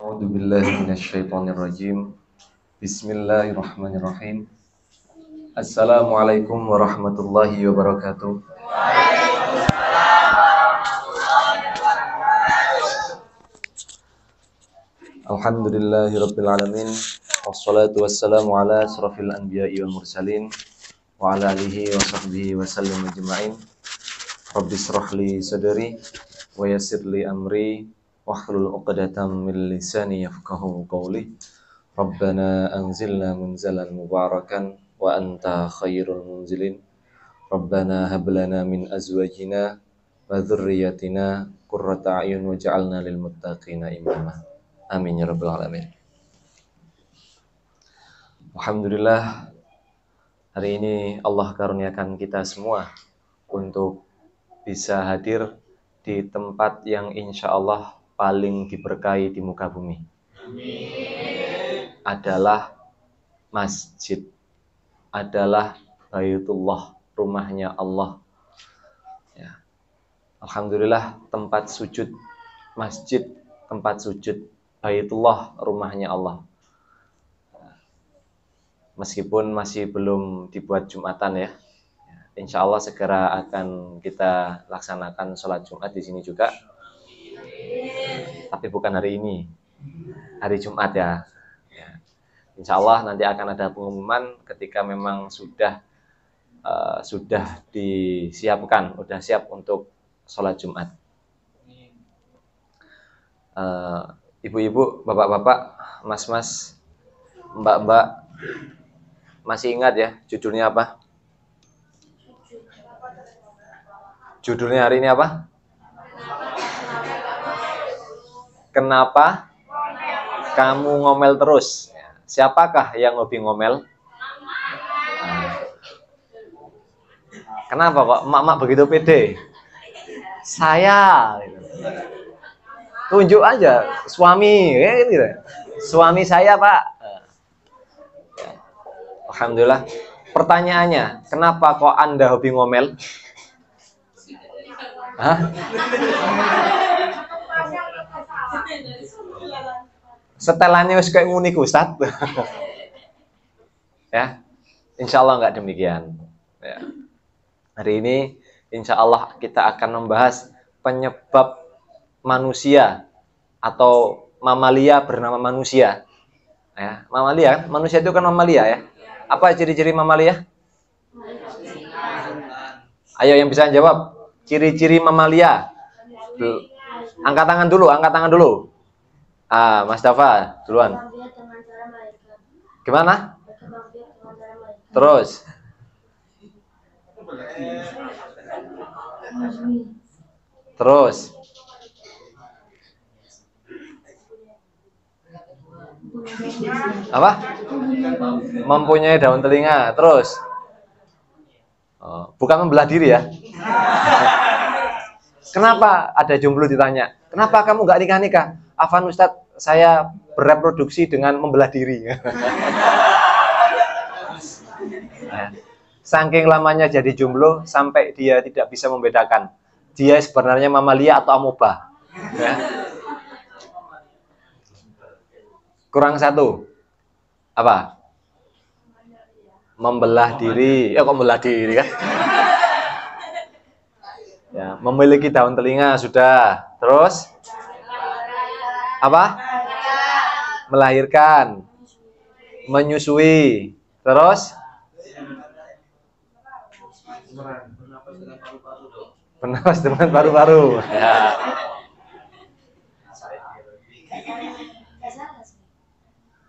A'udzu billahi minasyaitonir rajim. Bismillahirrahmanirrahim. Assalamualaikum warahmatullahi wabarakatuh. Alhamdulillahirabbil alamin. Wassalatu wassalamu ala asrofil anbiya'i wal mursalin wa ala alihi wa sahbihi wa sallam ajma'in. Rabbi shrah li sadri wa yassir li amri wahlul 'uqdatam min lisani yafqahu qawli. Rabbana anzilna munzalan mubarakan wa anta khairul munzilin. Rabbana hab lana min azwajina wa dzurriyyatina qurrata a'yun waj'alna lil muttaqina imama. Amin ya rabbal alamin. Alhamdulillah, hari ini Allah karuniakan kita semua untuk bisa hadir di tempat yang insya Allah paling diberkahi di muka bumi. Amin. Adalah masjid, adalah Baitullah, rumahnya Allah. Ya. Alhamdulillah, tempat sujud masjid, tempat sujud Baitullah, rumahnya Allah. Meskipun masih belum dibuat Jumatan ya. Insya Allah segera akan kita laksanakan sholat Jumat di sini juga. Tapi bukan hari ini, hari Jumat ya. Insya Allah nanti akan ada pengumuman ketika memang sudah disiapkan, sudah siap untuk sholat Jumat. Ibu-ibu, bapak-bapak, mas-mas, mbak-mbak, masih ingat ya judulnya apa? Judulnya hari ini apa? Kenapa kamu ngomel terus? Siapakah yang hobi ngomel? Kenapa kok emak-emak begitu pede? Saya. Tunjuk aja suami, gitu. Suami saya, Pak. Alhamdulillah. Pertanyaannya, kenapa kok Anda hobi ngomel? Hah? Setelannya wis kayak ngunik Ustaz. Ya, insya Allah nggak demikian. Ya. Hari ini insya Allah kita akan membahas penyebab manusia atau mamalia bernama manusia. Ya, mamalia, manusia itu kan mamalia ya. Apa ciri-ciri mamalia? Ayo yang bisa jawab. Ciri-ciri mamalia. Angkat tangan dulu, angkat tangan dulu. Mas Dafa, duluan. Gimana? Terus. Terus. Apa? Mempunyai daun telinga. Terus. Bukan membelah diri ya. Kenapa ada jomblo ditanya? Kenapa kamu nggak nikah-nikah? Afan Ustadz, saya bereproduksi dengan membelah diri. Saking lamanya jadi jomblo sampai dia tidak bisa membedakan dia sebenarnya mamalia atau amoeba. Ya. Kurang satu. Apa? Membelah diri. Ya kok membelah diri kan? Ya, memiliki daun telinga sudah. Terus? Apa? Melahirkan. Menyusui. Terus? Bernapas dengan paru-paru. Ya.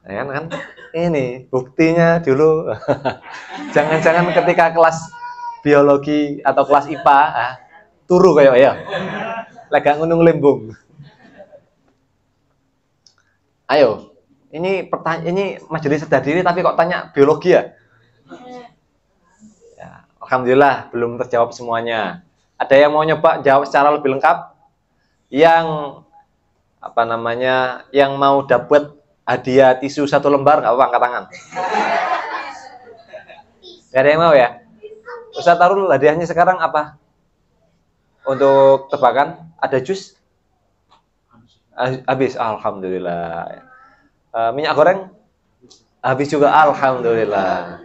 Ya kan? Ini buktinya dulu. Jangan-jangan ketika kelas biologi atau kelas IPA, turu kayak ya. Lega ngunung lembung. Ayo, ini majelis sadar diri tapi kok tanya biologi ya? Ya, alhamdulillah belum terjawab semuanya. Ada yang mau nyoba jawab secara lebih lengkap? Yang Yang mau dapat hadiah tisu 1 lembar nggak apa-apa, angkat tangan. Gak ada yang mau ya? Ustaz taruh hadiahnya sekarang apa? Untuk tebakan ada jus? Habis, alhamdulillah. Minyak goreng habis juga, alhamdulillah.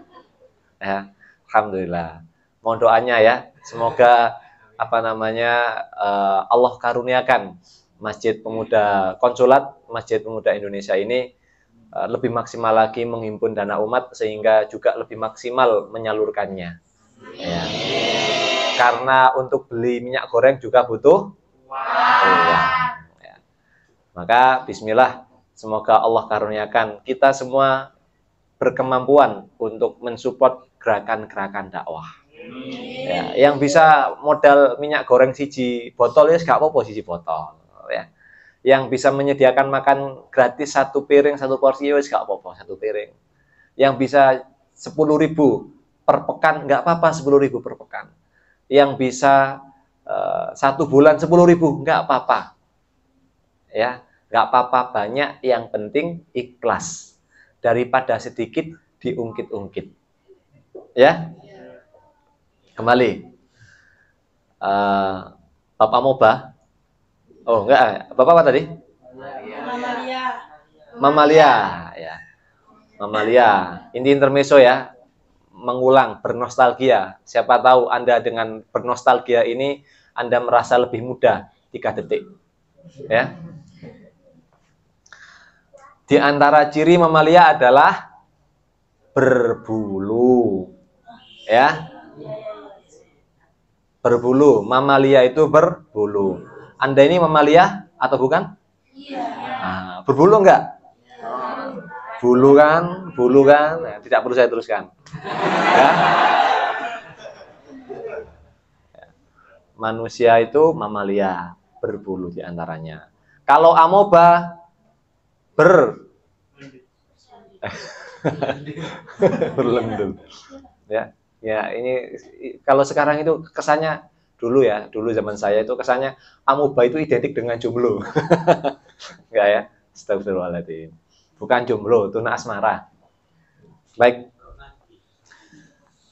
Ya, alhamdulillah. Mohon doanya ya, semoga Allah karuniakan Masjid Pemuda Konsulat, Masjid Pemuda Indonesia ini lebih maksimal lagi menghimpun dana umat sehingga juga lebih maksimal menyalurkannya. Ya. Karena untuk beli minyak goreng juga butuh uang. Ya. Maka bismillah, semoga Allah karuniakan kita semua berkemampuan untuk mensupport gerakan-gerakan dakwah. Ya, yang bisa modal minyak goreng siji botol ya gak apa-apa siji botol ya. Yang bisa menyediakan makan gratis satu piring satu porsi ya gak apa-apa satu piring. Yang bisa 10.000 per pekan nggak apa-apa 10.000 per pekan. Yang bisa 1 bulan 10.000 nggak apa-apa. Ya, nggak apa-apa banyak, yang penting ikhlas. Daripada sedikit diungkit-ungkit. Ya. Kembali. Bapak Moba. Oh, enggak. Bapak apa tadi? Mamalia. Ya. Mamalia. Ini intermezzo ya. Mengulang, bernostalgia. Siapa tahu Anda dengan bernostalgia ini Anda merasa lebih muda 3 detik. Ya. Di antara ciri mamalia adalah berbulu. Ya. Berbulu. Mamalia itu berbulu. Anda ini mamalia atau bukan? Iya. Nah, berbulu enggak? Bulu kan? Nah, tidak perlu saya teruskan. Ya. Manusia itu mamalia, berbulu di antaranya. Kalau amoeba berlendul. Ya, ini kalau sekarang itu kesannya dulu zaman saya itu kesannya amoeba itu identik dengan jomblo. Enggak ya? Astagfirullahaladzim. Bukan jomblo, tuna asmara. Baik.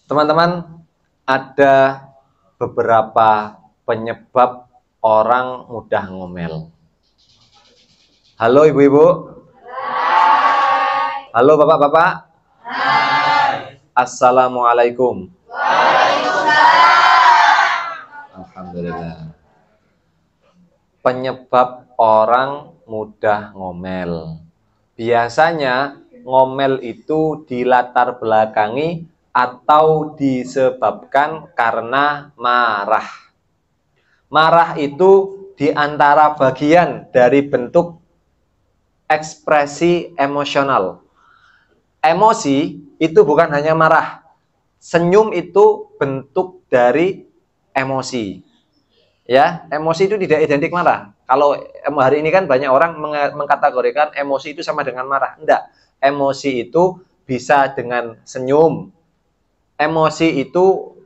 Teman-teman, ada beberapa penyebab orang mudah ngomel. Halo ibu-ibu. Halo bapak-bapak. Assalamualaikum. Alhamdulillah. Penyebab orang mudah ngomel. Biasanya ngomel itu dilatar belakangi atau disebabkan karena marah. Marah itu diantara bagian dari bentuk ekspresi emosional. Emosi itu bukan hanya marah. Senyum itu bentuk dari emosi. Ya, emosi itu tidak identik marah. Kalau hari ini kan banyak orang mengkategorikan emosi itu sama dengan marah. Enggak. Emosi itu bisa dengan senyum. Emosi itu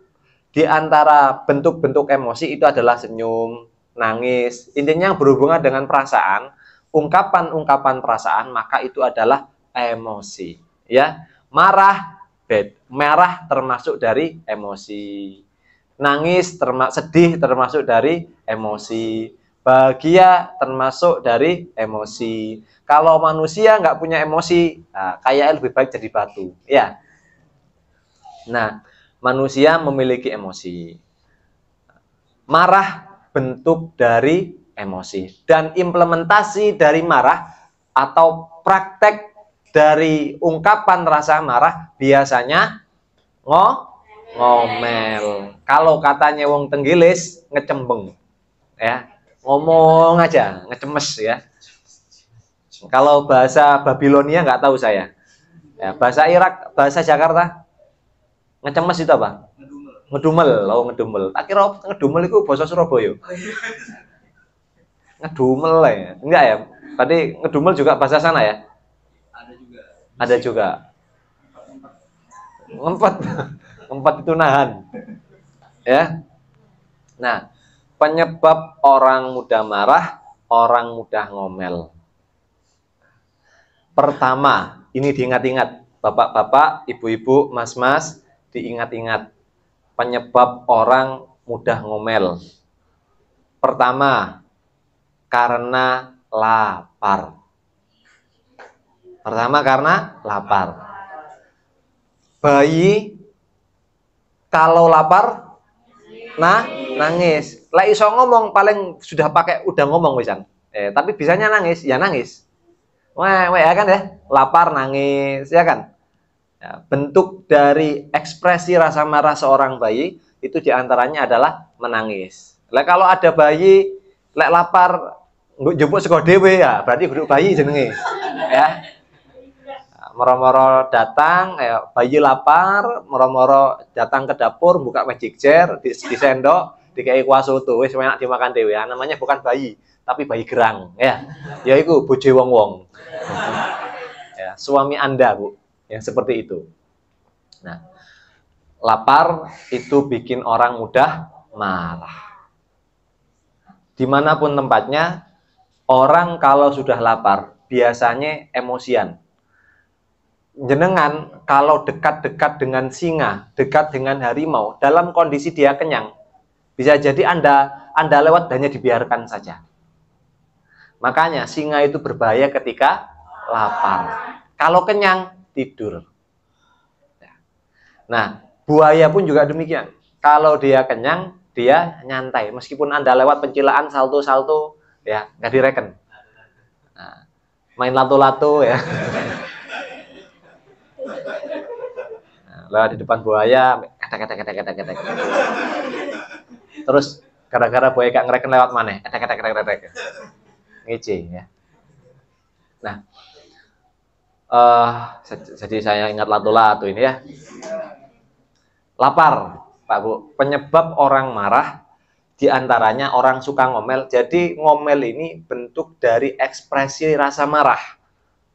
di antara bentuk-bentuk emosi itu adalah senyum, nangis. Intinya yang berhubungan dengan perasaan, ungkapan-ungkapan perasaan, maka itu adalah emosi. Ya, marah termasuk dari emosi. Nangis, sedih termasuk dari emosi. Bahagia termasuk dari emosi. Kalau manusia nggak punya emosi, kayaknya lebih baik jadi batu. Ya. Nah, manusia memiliki emosi. Marah bentuk dari emosi. Dan implementasi dari marah atau praktek dari ungkapan rasa marah biasanya ngomel. Kalau katanya wong Tenggilis, ngecembeng. Ya, ngomong aja, ngecemes ya. Kalau bahasa Babilonia nggak tahu saya. Ya, bahasa Irak, bahasa Jakarta, ngecemes itu apa? Ngedumel. Ngedumel. Tak kira ngedumel itu bahasa Surabaya. Ngedumel ya. Enggak ya? Tadi ngedumel juga bahasa sana ya? Ada juga. Ngempet itu nahan. Ya. Nah, penyebab orang mudah marah, orang mudah ngomel. Pertama, ini diingat-ingat. Bapak-bapak, ibu-ibu, mas-mas, diingat-ingat. Penyebab orang mudah ngomel. Pertama, karena lapar. Pertama karena lapar. Bayi kalau lapar nangis. Lah iso ngomong paling udah ngomong wisan. Tapi bisanya nangis, ya nangis. Wah, ya kan ya, lapar nangis, ya kan? Ya, bentuk dari ekspresi rasa marah seorang bayi itu diantaranya adalah menangis. Lah kalau ada bayi lek lapar njupuk sego dhewe ya, berarti kudu bayi jenenge. Ya. Moro-moro datang, bayi lapar, moro-moro datang ke dapur, buka magic jar, di sendok, dikei kuah soto, wis enak dimakan dhewe. Namanya bukan bayi, tapi bayi gerang, ya. Yaiku bojo wong-wong. Ya, suami Anda, Bu, yang seperti itu. Nah, lapar itu bikin orang mudah marah. Dimanapun tempatnya, orang kalau sudah lapar biasanya emosian. Jenengan kalau dekat-dekat dengan singa, dekat dengan harimau, dalam kondisi dia kenyang, bisa jadi Anda lewat hanya dibiarkan saja. Makanya singa itu berbahaya ketika lapar. Kalau kenyang, tidur. Nah, buaya pun juga demikian. Kalau dia kenyang, dia nyantai. Meskipun Anda lewat pencilaan, salto-salto, ya nggak direken. Nah, main lato-lato ya. Lewat di depan buaya, ketek. Terus gara-gara buaya gak ngereken lewat mana? Ketek. Ngece ya. Nah, jadi saya ingat lato-lato ini ya. Lapar, Pak Bu. Penyebab orang marah diantaranya orang suka ngomel. Jadi ngomel ini bentuk dari ekspresi rasa marah.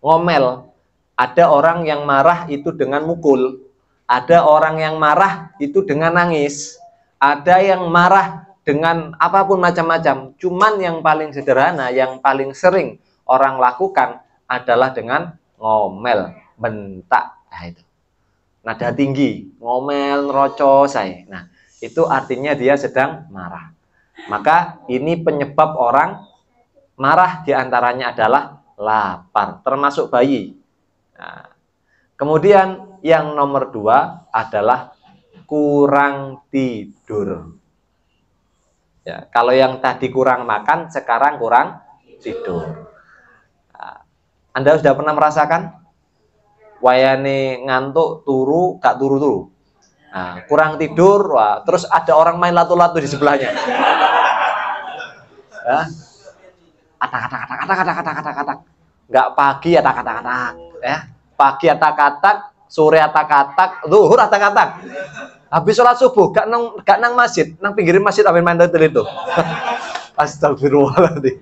Ngomel. Ada orang yang marah itu dengan mukul. Ada orang yang marah itu dengan nangis. Ada yang marah dengan apapun macam-macam. Cuman yang paling sederhana, yang paling sering orang lakukan adalah dengan ngomel, bentak. Nah, itu. Nada tinggi, ngomel, nerocos saya. Nah, itu artinya dia sedang marah. Maka ini penyebab orang marah diantaranya adalah lapar, termasuk bayi. Nah, kemudian yang nomor 2 adalah kurang tidur. Ya, kalau yang tadi kurang makan, sekarang kurang tidur. Nah, Anda sudah pernah merasakan? Wayane ngantuk, turu, gak turu-turu. Nah, kurang tidur, wah, terus ada orang main lato-lato di sebelahnya. Ya. Atak. Nggak pagi atak-atak. Ya. Pagi atak-atak, sore atak-atak, zuhur atak-atak. Habis sholat subuh, gak nang masjid, nang pinggirin masjid ambil main itu. Astagfirullahaladzim.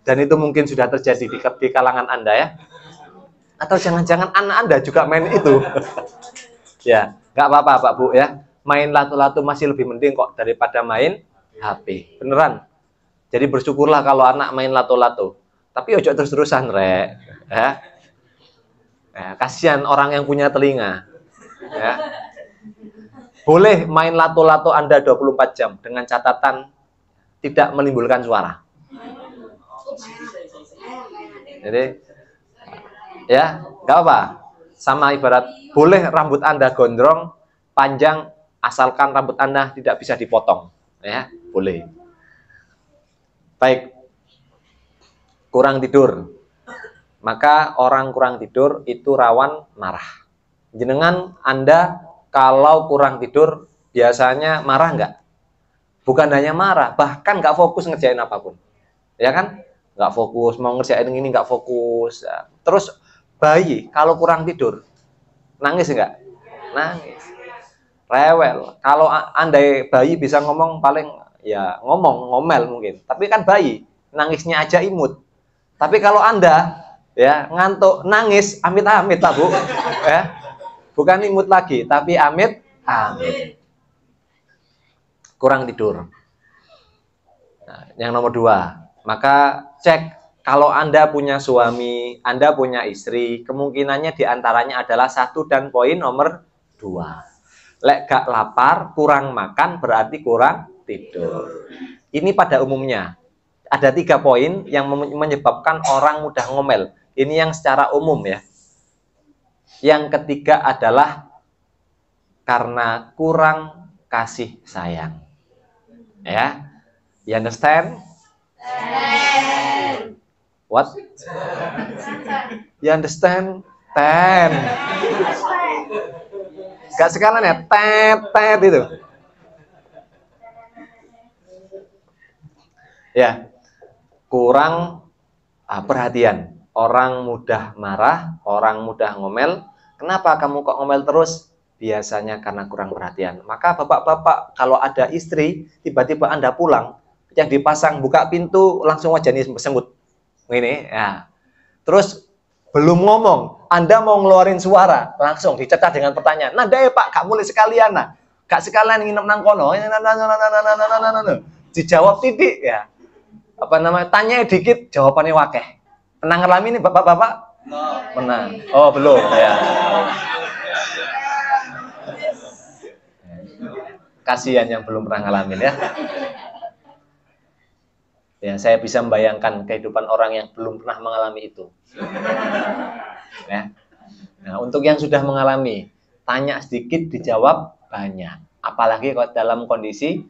Dan itu mungkin sudah terjadi di kalangan Anda ya. Atau jangan-jangan anak Anda juga main itu. Ya, nggak apa-apa Pak Bu ya. Main lato-lato masih lebih mending kok daripada main HP. Beneran. Jadi bersyukurlah kalau anak main lato-lato. Tapi ojo terus-terusan, Rek. Ya. Kasihan orang yang punya telinga. Ya. Boleh main lato-lato Anda 24 jam dengan catatan tidak menimbulkan suara. Jadi ya, nggak apa. Sama ibarat boleh rambut Anda gondrong, panjang, asalkan rambut Anda tidak bisa dipotong. Ya, boleh. Baik. Kurang tidur. Maka orang kurang tidur itu rawan marah. Jenengan Anda kalau kurang tidur biasanya marah nggak? Bukan hanya marah, bahkan nggak fokus ngerjain apapun. Ya kan? Nggak fokus, mau ngerjain ini nggak fokus. Terus bayi kalau kurang tidur nangis enggak? Nangis, rewel. Kalau andai bayi bisa ngomong paling ya ngomel mungkin, tapi kan bayi nangisnya aja imut. Tapi kalau Anda ya ngantuk nangis amit-amit Pak Bu ya, bukan imut lagi tapi amit kurang tidur. Nah, yang nomor 2, maka cek. Kalau Anda punya suami, Anda punya istri, kemungkinannya diantaranya adalah 1 dan poin nomor 2. Lek gak lapar, kurang makan, berarti kurang tidur. Ini pada umumnya. Ada 3 poin yang menyebabkan orang mudah ngomel. Ini yang secara umum ya. Yang ketiga adalah karena kurang kasih sayang. Ya, you understand? What? You understand? Ten. Gak sekalian ya, tet itu. Ya, kurang perhatian. Orang mudah marah, orang mudah ngomel. Kenapa kamu kok ngomel terus? Biasanya karena kurang perhatian. Maka bapak-bapak, kalau ada istri, tiba-tiba Anda pulang, yang dipasang buka pintu, langsung wajahnya semut. Ini, ya. Terus belum ngomong, Anda mau ngeluarin suara, langsung dicecah dengan pertanyaan. Nah, deh Pak, gak mulai sekalian, nah. Gak sekalian nginep nang kono. Dijawab titik, ya. Apa namanya? Tanya dikit, jawabannya wakeh. Pernah ngalami ini bapak-bapak? Pernah. Oh, belum, ya. Kasihan yang belum pernah ngalamin ya. Ya, saya bisa membayangkan kehidupan orang yang belum pernah mengalami itu. Ya. Nah, untuk yang sudah mengalami, tanya sedikit dijawab banyak. Apalagi kalau dalam kondisi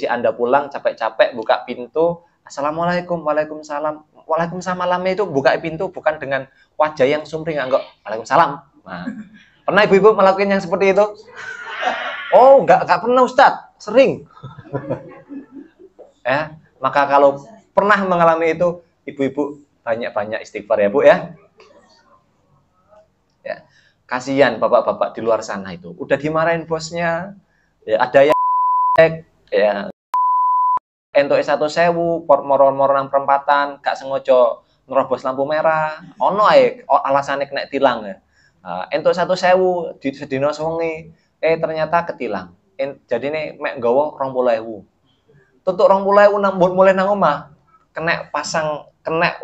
Anda pulang capek-capek buka pintu, Assalamualaikum, Waalaikumsalam. Waalaikumsalam malamnya itu buka pintu bukan dengan wajah yang sumringah, enggak. Waalaikumsalam. Nah, pernah ibu-ibu melakukan yang seperti itu? Oh, enggak pernah Ustadz, sering. Ya, maka kalau pernah mengalami itu, ibu-ibu banyak-banyak istighfar ya, Bu ya. Ya. Kasihan bapak-bapak di luar sana itu. Udah dimarahin bosnya. Ya, ada yang ya entuk 1.000 moro-moro nang perempatan, gak sengaja nerobos lampu merah. Ono ae alasane kena tilang ya. Entuk 1.000 di sedina sewengi, ternyata ketilang. Jadi ini mek nggawa 20.000. Tutuk 20.000 mulai nang omah, kena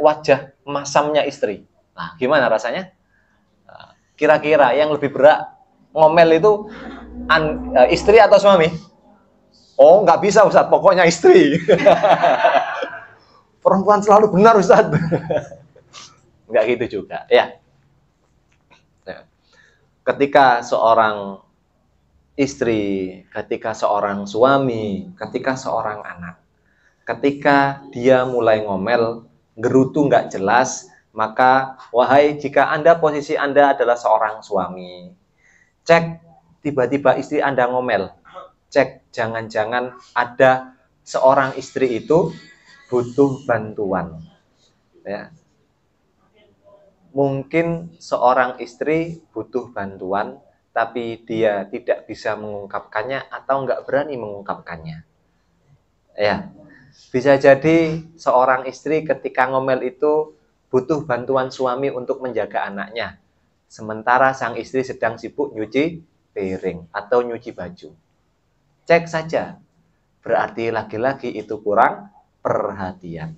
wajah masamnya istri. Nah, gimana rasanya? Kira-kira yang lebih berat ngomel itu istri atau suami? Oh, nggak bisa Ustadz, pokoknya istri. Perempuan selalu benar Ustadz. Nggak gitu juga, ya. Ketika seorang istri, ketika seorang suami, ketika seorang anak, ketika dia mulai ngomel, gerutu nggak jelas, maka wahai jika posisi Anda adalah seorang suami, cek tiba-tiba istri Anda ngomel, cek jangan-jangan ada seorang istri itu butuh bantuan. Ya. Mungkin seorang istri butuh bantuan, tapi dia tidak bisa mengungkapkannya atau nggak berani mengungkapkannya. Ya, bisa jadi seorang istri ketika ngomel itu butuh bantuan suami untuk menjaga anaknya, sementara sang istri sedang sibuk nyuci piring atau nyuci baju. Cek saja, berarti laki-laki itu kurang perhatian.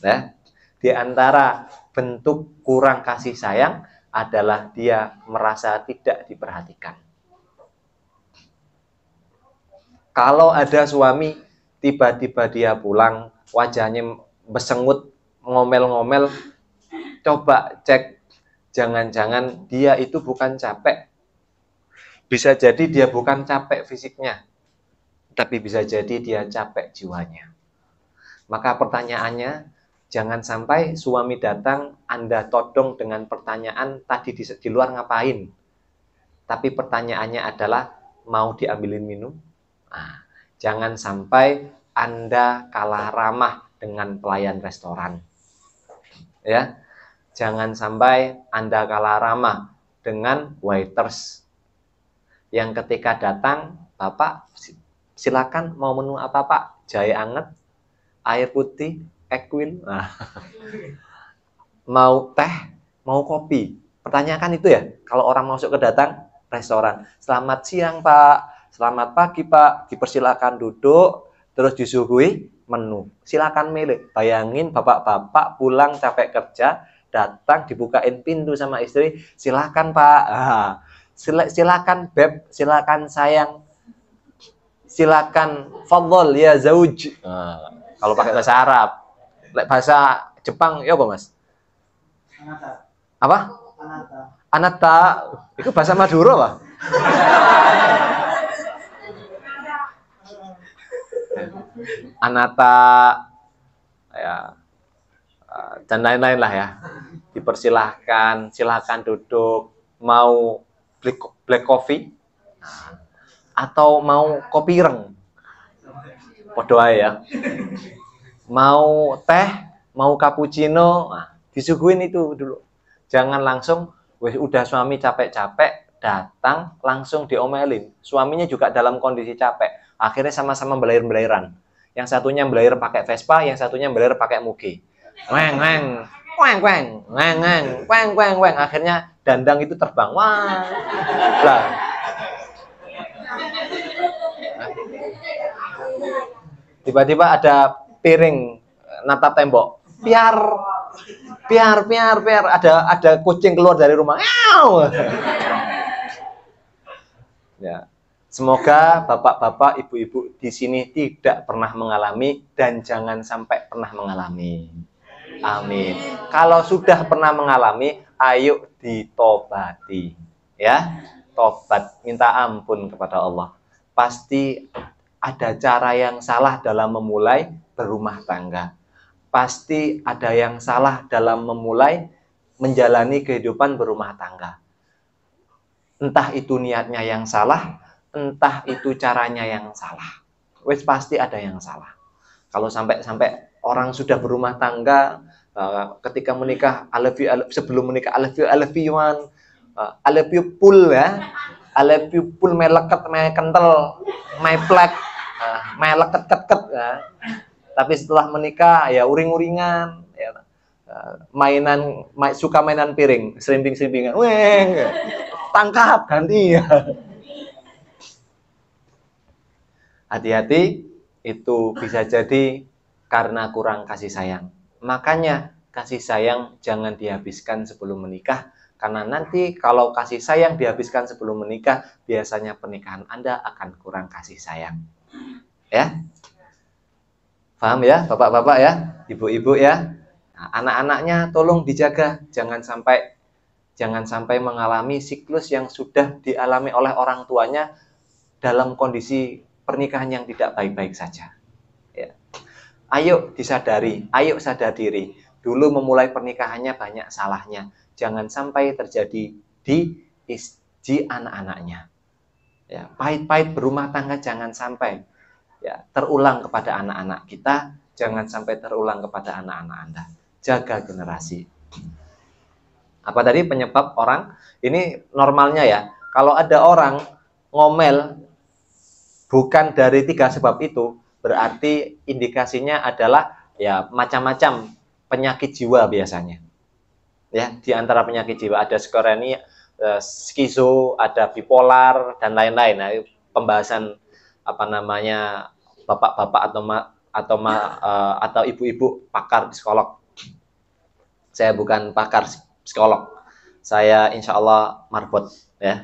Nah, di antara bentuk kurang kasih sayang adalah dia merasa tidak diperhatikan. Kalau ada suami, tiba-tiba dia pulang, wajahnya besengut, ngomel-ngomel, coba cek, jangan-jangan dia itu bukan capek. Bisa jadi dia bukan capek fisiknya, tapi bisa jadi dia capek jiwanya. Maka pertanyaannya, jangan sampai suami datang, Anda todong dengan pertanyaan tadi di luar ngapain. Tapi pertanyaannya adalah, mau diambilin minum? Nah, jangan sampai Anda kalah ramah dengan pelayan restoran. Ya, jangan sampai Anda kalah ramah dengan waiters yang ketika datang, Bapak silakan mau menu apa Pak? Jahe anget, air putih, equil, mau teh, mau kopi. Pertanyakan itu ya, kalau orang masuk ke datang restoran. Selamat siang Pak, selamat pagi Pak, dipersilakan duduk, terus disuguhi menu. Silakan milih. Bayangin bapak-bapak pulang capek kerja, datang dibukain pintu sama istri, silakan Pak. Silakan Beb, silakan sayang. silakan fadhol ya zauj. Nah, kalau pakai bahasa Arab. Lek bahasa Jepang ya apa Mas? Anata. Apa? Anata. Anata. Itu bahasa Madura, Pak. Anata ya dan lain-lain lah ya. Dipersilahkan, silahkan duduk. Mau black coffee atau mau kopi ireng. Podo ae ya. Mau teh, mau cappuccino, disuguhin itu dulu. Jangan langsung, weh udah suami capek-capek, datang langsung diomelin. Suaminya juga dalam kondisi capek. Akhirnya sama-sama belair-belairan. Yang satunya belair pakai Vespa, yang satunya belair pakai Mugi. Weng, weng, weng, weng, weng, weng, weng, weng, weng. Akhirnya dandang itu terbang. Wah, lah. Tiba-tiba ada piring natap tembok. Piar. Ada kucing keluar dari rumah. Ya. Semoga bapak-bapak, ibu-ibu di sini tidak pernah mengalami dan jangan sampai pernah mengalami. Amin. Kalau sudah pernah mengalami, ayo ditobati. Ya, tobat, minta ampun kepada Allah. Pasti ada cara yang salah dalam memulai berumah tangga. Pasti ada yang salah dalam memulai menjalani kehidupan berumah tangga. Entah itu niatnya yang salah, entah itu caranya yang salah. Wes pasti ada yang salah. Kalau sampai orang sudah berumah tangga, ketika menikah, sebelum menikah, I love you one, I love you full ya, I love you full, my leket, my kental, my plek, my leket-ket ya. Tapi setelah menikah ya uring-uringan, ya, suka mainan piring, serimping-serimpingan, weng, tangkap ganti. Hati-hati, itu bisa jadi karena kurang kasih sayang. Makanya kasih sayang jangan dihabiskan sebelum menikah, karena nanti kalau kasih sayang dihabiskan sebelum menikah, biasanya pernikahan Anda akan kurang kasih sayang. Ya, paham ya, bapak-bapak ya, ibu-ibu ya. Nah, anak-anaknya tolong dijaga, jangan sampai mengalami siklus yang sudah dialami oleh orang tuanya dalam kondisi pernikahan yang tidak baik-baik saja. Ya. Ayo disadari, ayo sadar diri. Dulu memulai pernikahannya banyak salahnya. Jangan sampai terjadi di anak-anaknya. Ya, pahit-pahit berumah tangga jangan sampai ya terulang kepada anak-anak kita, jangan sampai terulang kepada anak-anak Anda. Jaga generasi. Apa tadi penyebab orang? Ini normalnya ya. Kalau ada orang ngomel bukan dari 3 sebab itu, berarti indikasinya adalah ya macam-macam penyakit jiwa biasanya. Ya, di antara penyakit jiwa ada skizofrenia, skizo, ada bipolar dan lain-lain. Nah, pembahasan apa namanya bapak-bapak atau ibu-ibu pakar psikolog. Saya bukan pakar psikolog. Saya insya Allah marbot ya.